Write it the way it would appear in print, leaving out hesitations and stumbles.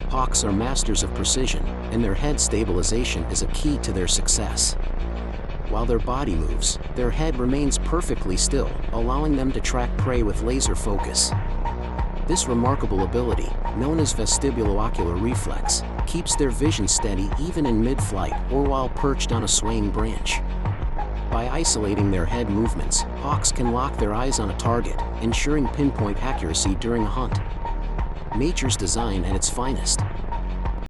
Hawks are masters of precision, and their head stabilization is a key to their success. While their body moves, their head remains perfectly still, allowing them to track prey with laser focus. This remarkable ability, known as vestibulo-ocular reflex, keeps their vision steady even in mid-flight or while perched on a swaying branch. By isolating their head movements, hawks can lock their eyes on a target, ensuring pinpoint accuracy during a hunt. Nature's design at its finest.